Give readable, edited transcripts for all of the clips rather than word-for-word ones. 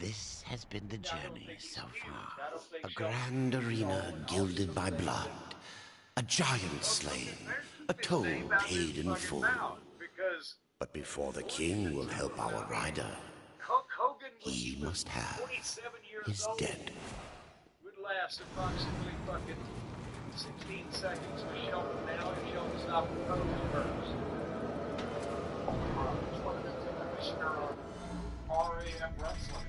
This has been the journey so far. A grand arena gilded by blood. A giant slain. A toll paid in full. But before the king will help our rider, he must have his dead. Would last approximately fucking 16 seconds for Shelton now if Shelton stopped the pose first. RAF Wrestling.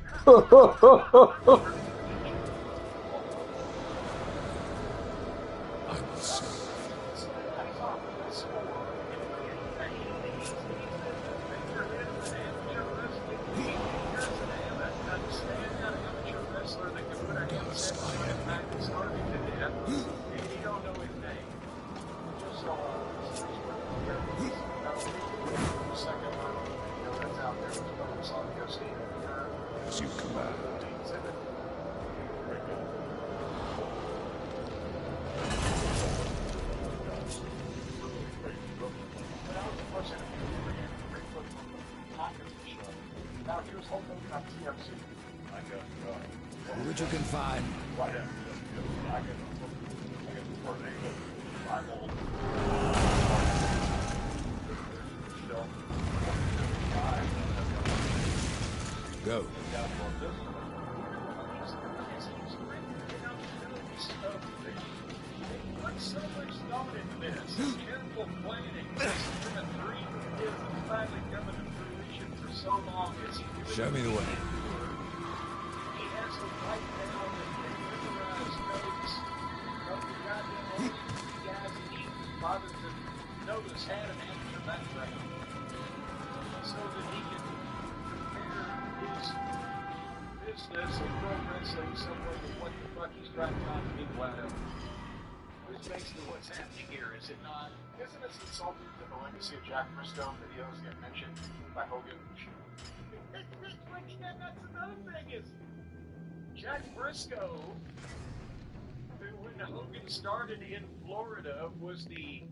What you can find. Go. What's so much thought into this? Careful planning. This has been a dream of his that's finally coming to fruition for so long. Show me the way. He has to write down and memorize notes of the goddamn only guys that he bothered to notice had an amateur background so that he can compare his business and pro wrestling somewhat with what the fuck he's trying to knock people out of. Which is basically what's happening here, is it not? Isn't it insulting that the legacy of Jack Briscoe videos get mentioned by Hogan? That's another thing is Jack Briscoe, when Hogan started in Florida, was the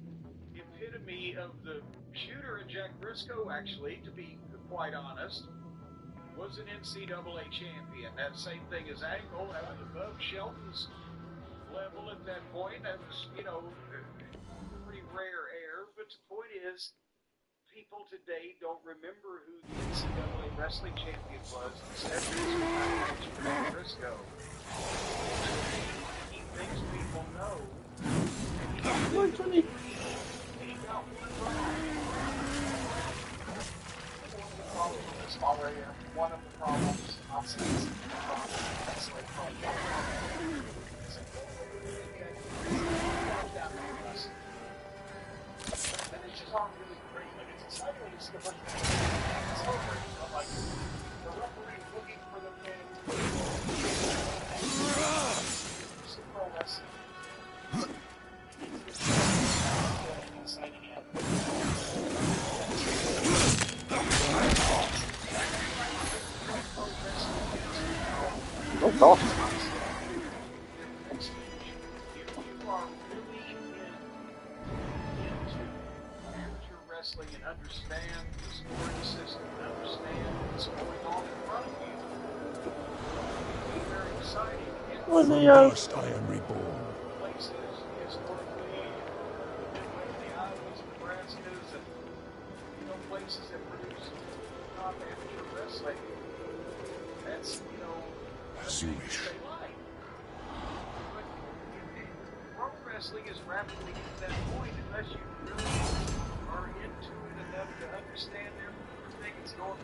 epitome of the shooter, and Jack Briscoe, actually, to be quite honest, was an NCAA champion. That same thing as Angle, that was above Shelton's level at that point. That was, pretty rare air, but the point is, people today don't remember who the NCAA wrestling champion was. Instead, it's Jack Briscoe. He thinks people know. Like funny. He got one wrong. One of the problems, not saying that's like and it's just not really great. Like, it's exciting when you see a bunch of people celebrating, but like the referee looking for the pin. Some pro wrestling. It's exciting yet. Oh, gosh. And understand the scoring system and understand what's going on in front of you. It's very exciting. First I am reborn. Places historically, the Iowas, Nebraskas, and places that produce top amateur wrestling. That's As you wish. they like. But pro wrestling is rapidly at that point unless you really are into it enough to understand everything that's going on.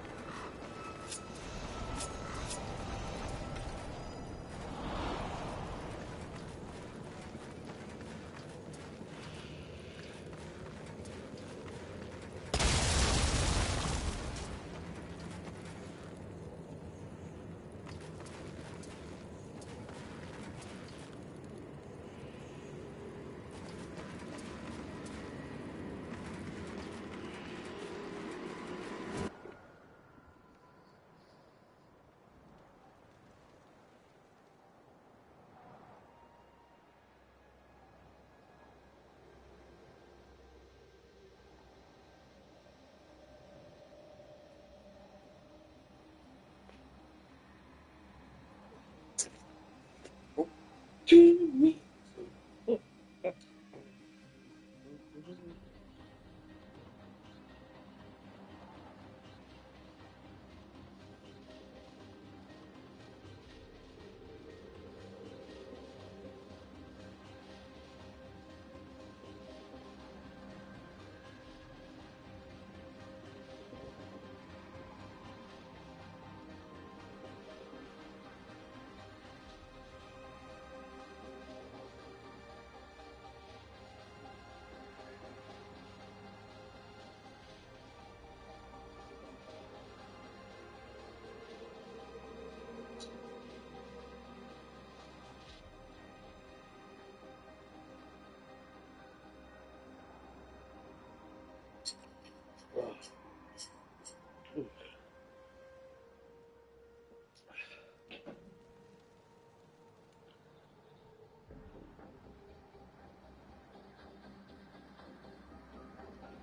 Jimmy.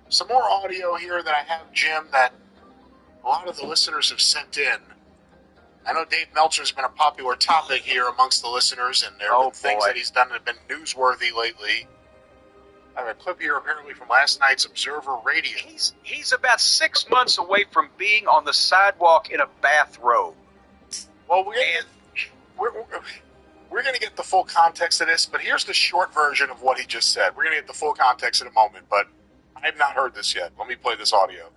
Some more audio here that I have, Jim, that a lot of the listeners have sent in. I know Dave Meltzer's been a popular topic here amongst the listeners, and there have been things that he's done that have been newsworthy lately. I have a clip here apparently from last night's Observer Radio. He's about 6 months away from being on the sidewalk in a bathrobe. Well, we're going to get the full context of this, but here's the short version of what he just said. We're going to get the full context in a moment, but I have not heard this yet. Let me play this audio.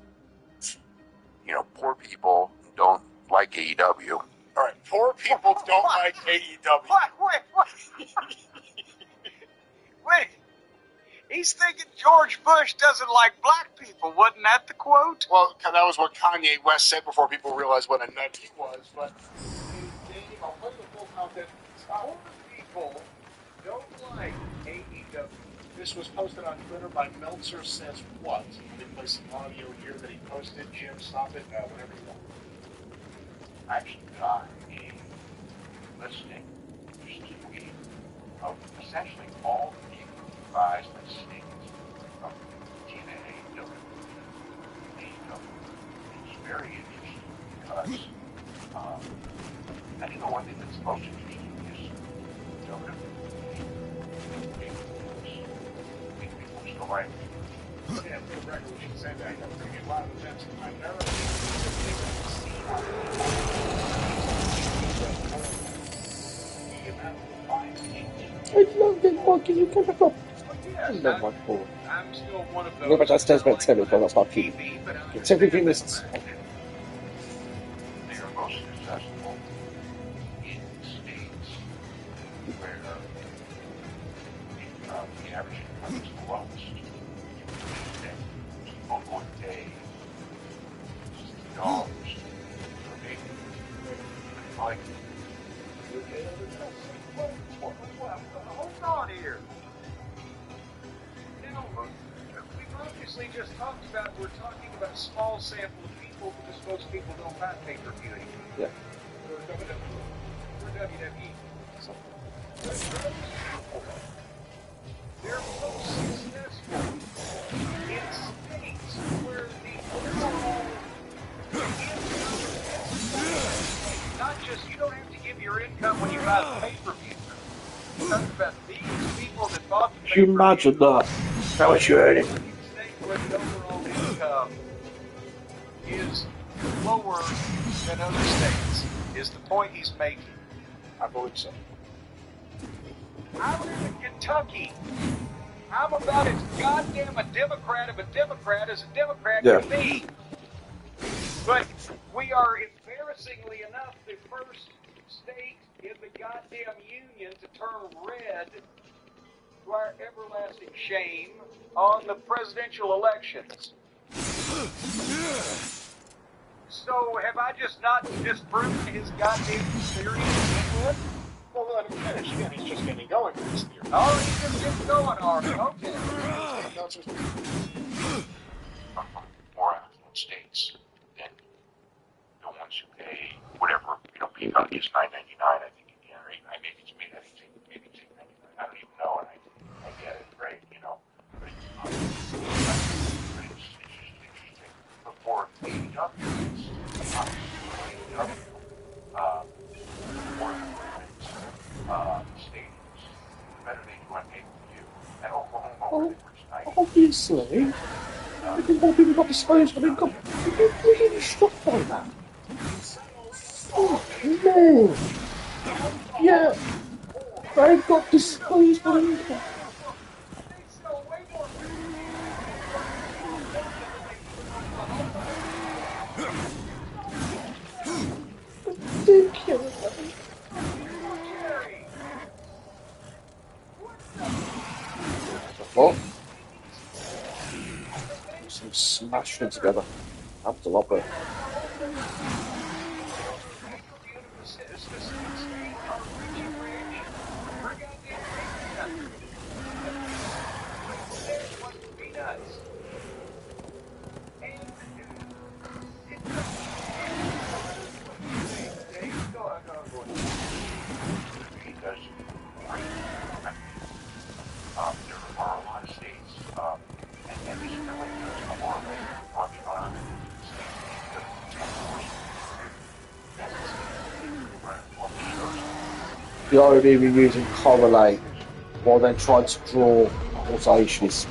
You know, poor people don't like AEW. All right, poor people don't like AEW. What? Wait. He's thinking George Bush doesn't like black people. Wasn't that the quote? Well, that was what Kanye West said before people realized what a nut he was. But Dave, I'll play the full content. Poor people don't like AEW. This was posted on Twitter by Meltzer Says What. Let me play some audio here that he posted. Jim, stop it, whatever you want. I actually got a listing stream of essentially all the people who buys that state from TNA, AEW. It's very interesting because I think the one thing that's most interesting is people's story. Yeah, for the record, we should say that. I'm going to get a lot of events primarily. I love this monkey, you can't up. I love my poor. I'm still one of those. No, but that's about tennis, but that's not key. It's everything that's. They are most successful in states where the average income is the lowest. People would pay $60 for a baby. Like, Hold on here. Now, we've obviously just talked about, we're talking about a small sample of people because most people don't buy pay-per-view anymore. Yeah. For WWE. They're most successful in states where the overall income, not just, you don't have to give your income when you buy the pay-per-view. We're talking about these people that bought the Can you imagine that? How much you earning? state where the overall income is lower than other states, is the point he's making. I believe so. I live in Kentucky. I'm about as goddamn a Democrat of a Democrat as a Democrat can be. But we are embarrassingly enough the first state in the goddamn union to turn red, to our everlasting shame, on the presidential elections. So have I just not disproven his goddamn theory? Well, let him finish. Again, he's just getting going with this theory. Oh, he's just getting going, already. Okay. more affluent states than the ones who pay whatever, Peacock is $9.99, I think, again, or maybe it's $8.99. I don't even know, and I get it, right? But it's interesting. Before AEW, it's obviously AEW, more affluent stadiums honestly, because more people got disposed of it, got really struck by that. Fuck me. Yeah, they got disposed of it. Ridiculous. What? Some smashing together. That was a lot better. The irony we're using correlate while then trying to draw causation is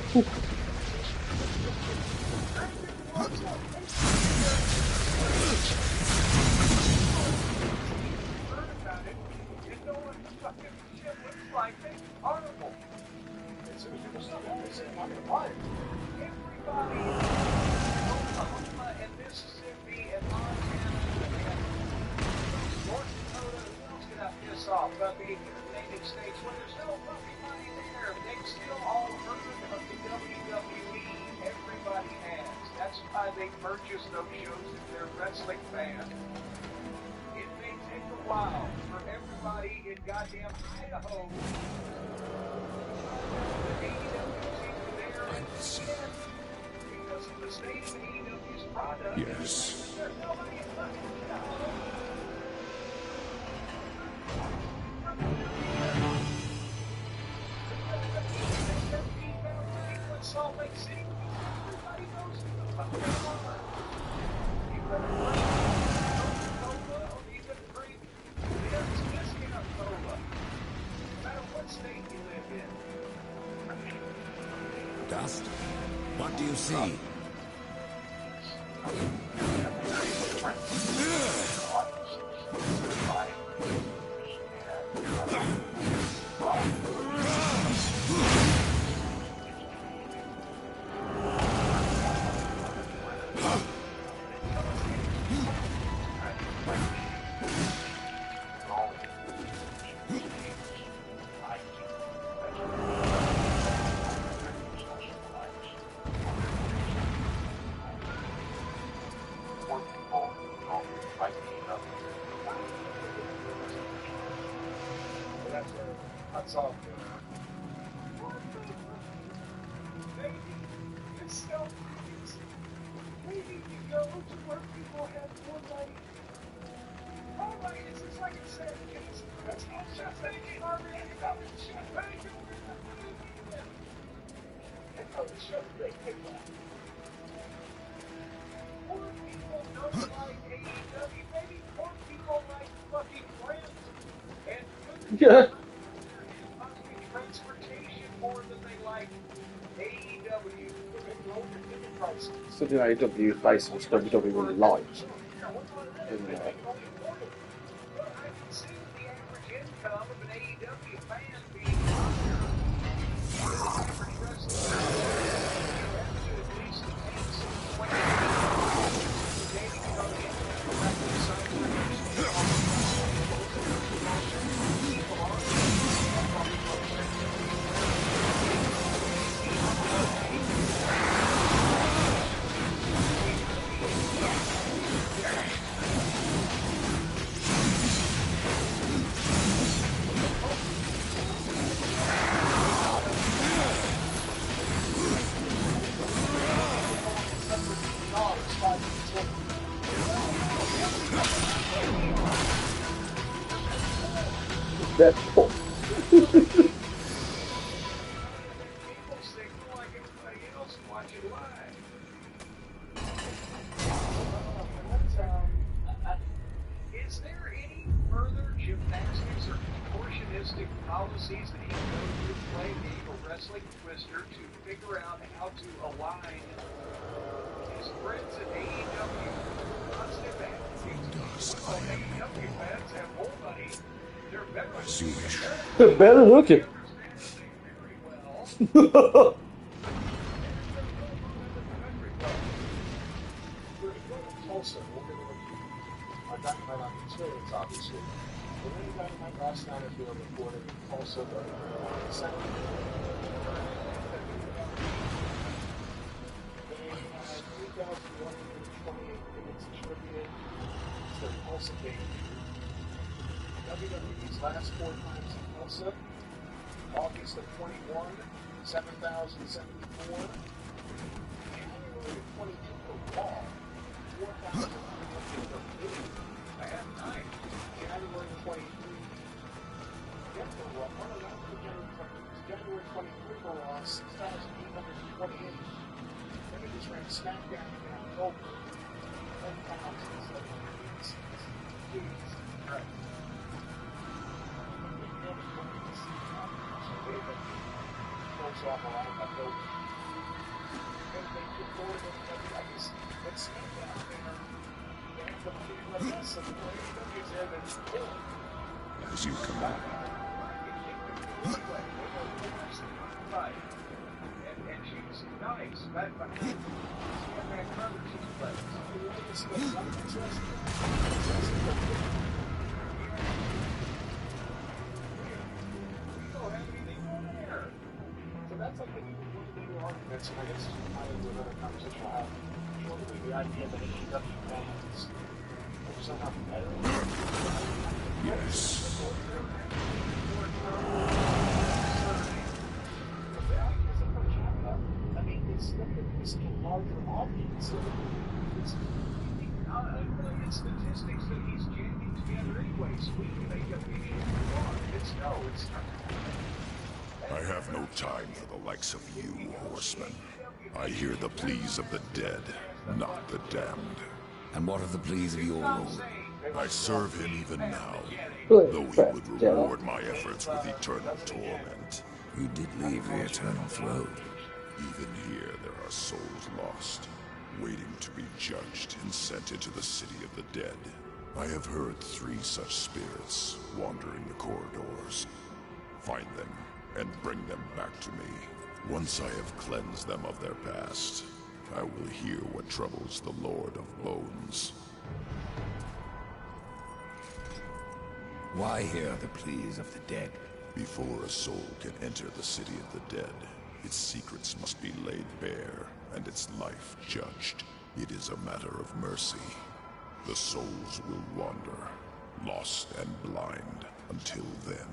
Yes. Dust? What do you see? yeah. So the AEW based on WWE Live. Deadpool. Is there any further gymnastics or contortionistic policies that he can go through playing a wrestling twister to figure out how to align his friends at AEW. Constant AEW fans have more money. They're better. As you wish. They're better looking. Tulsa, we're going to look our Dynamite on experience, obviously. We're going to Dynamite last night if we were recording in Tulsa, but the second they had 3,128 tickets distributed. It's the Tulsa game. WWE's last 4 times in Tulsa, August of 21, 7,074. January of 22 for Raw. 4,000 I have 9. January 23. Yep, for Raw. January 23 for Raw, 6,828. Then we just ran SmackDown in October. 10,706. Jeez. Right. Close off around that building. And they get forward to the WWE's. Let's stand down there. They have the money to let us, and the WWE's there to kill it. As you command. And she's nice. Back behind. She had that cover. She's playing. So that's like one of the new arguments, and I guess it's kind of another conversation we'll have shortly, the idea that AEW fans are somehow better. Yes. I mean, it's a larger audience. It's statistics that he's jamming together anyway, so we can make up any one. It's not. I have no time for the likes of you, horsemen. I hear the pleas of the dead, not the damned. And what are the pleas of your lord? I serve him even now, Good though he friend, would General. reward my efforts with eternal torment. You did leave the eternal throne. Even here there are souls lost, waiting to be judged and sent into the city of the dead. I have heard 3 such spirits wandering the corridors. Find them and bring them back to me. Once I have cleansed them of their past, I will hear what troubles the Lord of Bones. Why hear the pleas of the dead? Before a soul can enter the city of the dead, its secrets must be laid bare and its life judged. It is a matter of mercy. The souls will wander, lost and blind, until then.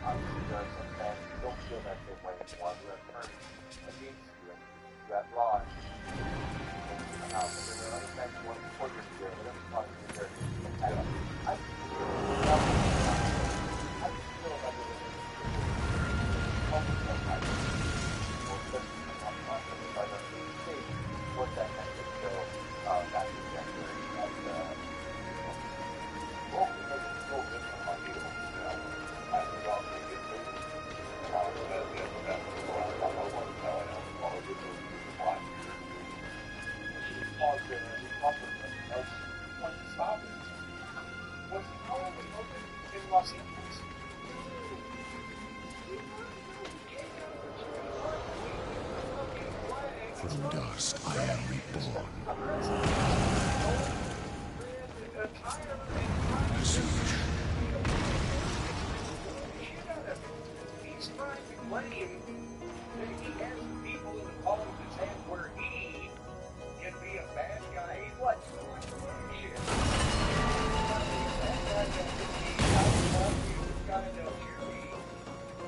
obviously there are some fans who don't feel that same way anymore, who have turned against you and you have lied. And there are other fans who want to support your career, whatever cause you're there. I just feel like it was what that message show back in January at well, because it's still in the money, you know, I was all going to get moved. That's the last time I was telling him all of this was why. Pause there and we talked about something else. What to stop it? Was he only open in Los Angeles? From dust I am reborn. He's trying to claim that he has people in the palm of his hand where he can be a bad guy. He's like, shit.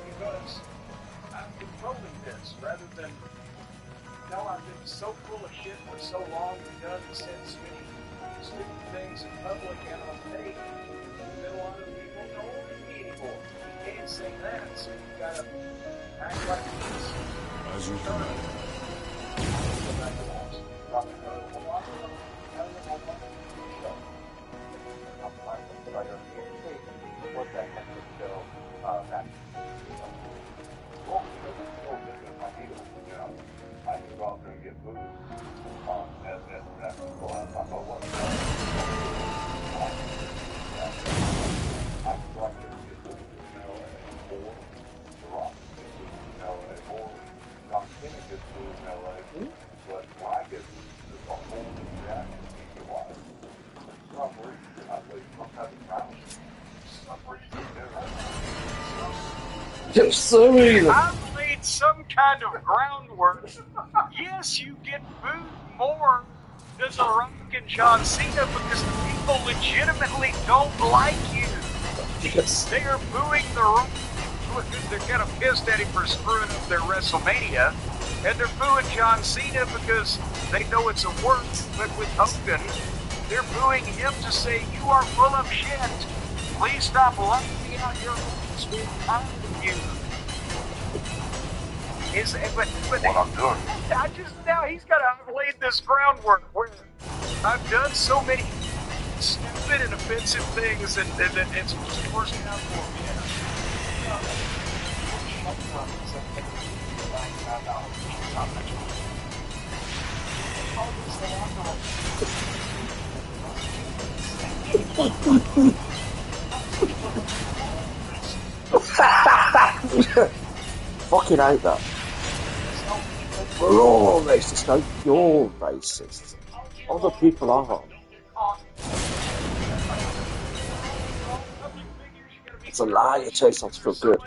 Because I'm controlling this rather than no, I've been so full of shit for so long and done and said so many stupid things in public and on tape that a lot of people don't want me anymore. You can't say that, so you gotta act like this. As you command. What that message show back I can go out there and get food. That's the last time I was. I can go out there and get food in LA, or The Rock gets food in LA, or John Cena gets food in LA. But when I get food, there's a whole new reaction media-wise. For some reason, I play some type of ground. For some reason, Just so easy. I've laid some kind of groundwork. Yes, you get booed more than The Rock and John Cena because the people legitimately don't like you. Yes. They are booing The Rock because they're kind of pissed at him for screwing up their WrestleMania. And they're booing John Cena because they know it's a work. But with Hogan, they're booing him to say, you are full of shit. Please stop lying out your own sweet time with you. But I'm doing. I just now he's got to lay this groundwork where I've done so many stupid and offensive things, and it's just working out for me. Fucking hate that. We're all racist, no, you're racist. Other people are. It's a lie, it tastes not to feel good.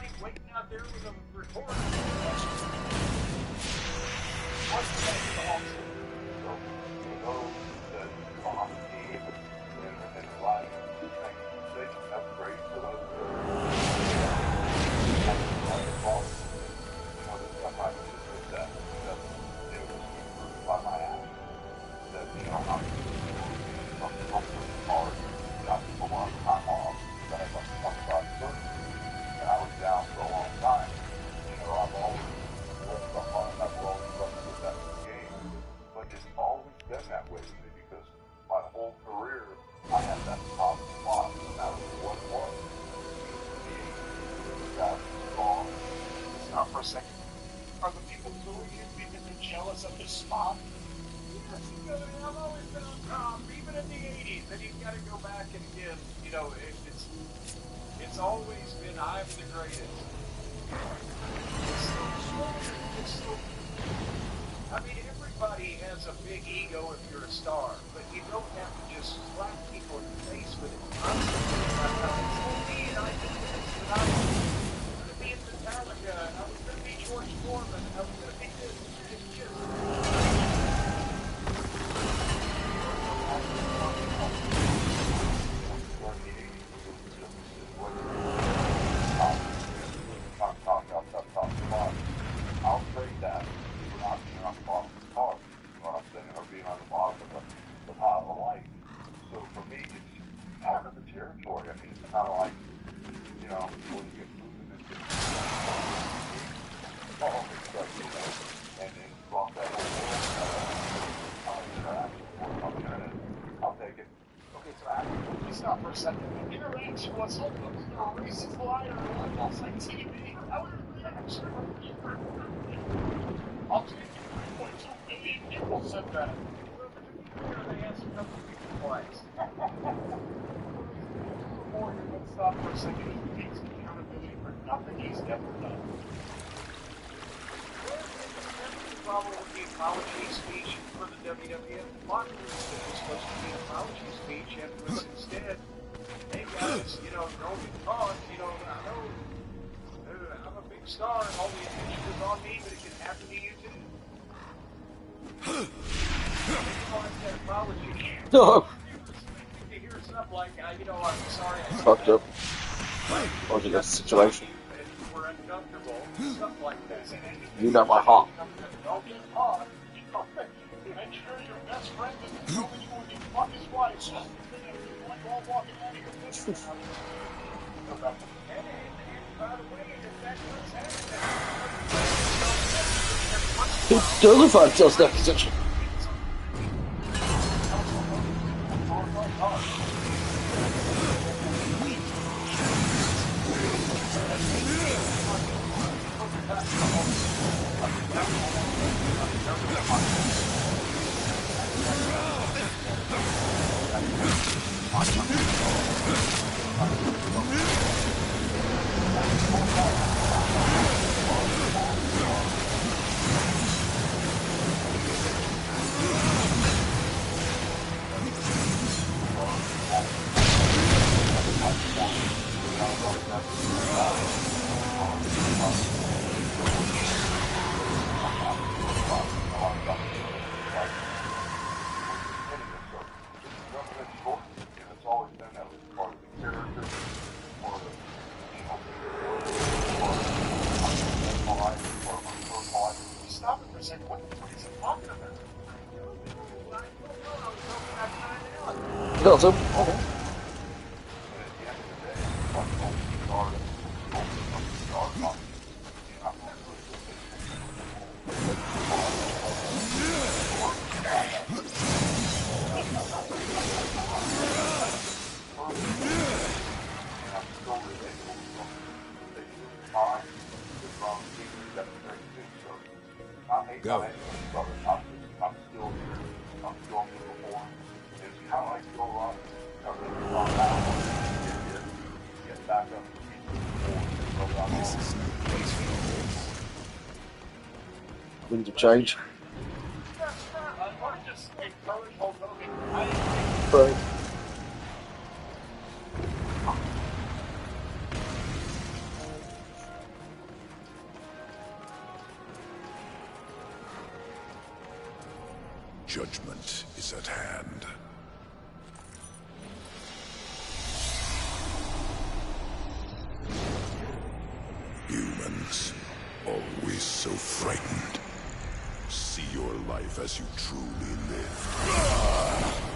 kind of like, you know, when you get moving into all this stuff, you know, and then drop that whole world, I'll take it. Okay, so after we stop for a second, the interaction was hopeless. A racist liar on lost like TV. How would the reaction? I'll take it. 3.2 million people said that. They answered up to people twice. Morgan, let's stop for a second and take some accountability for nothing he's ever done. The problem with the apology speech for the WWF Fox was supposed to be an apology speech, and was instead, hey guys, you know, don't get caught, you know, I know I'm a big star and all the attention is on me, but it can happen to you too. No. To hear stuff like, you know, I'm sorry. Fucked up. Or is it that situation? We're uncomfortable. Stuff like that. You know my heart. Don't get caught. Make sure your best friend doesn't tell you when you fuck his wife. So you're all walking out of your business. And by the way, if that does happen, It does have just that position. Got him. Okay. Go. Winds of change. Right. Judgment is at hand. Humans, always so frightened. See your life as you truly live.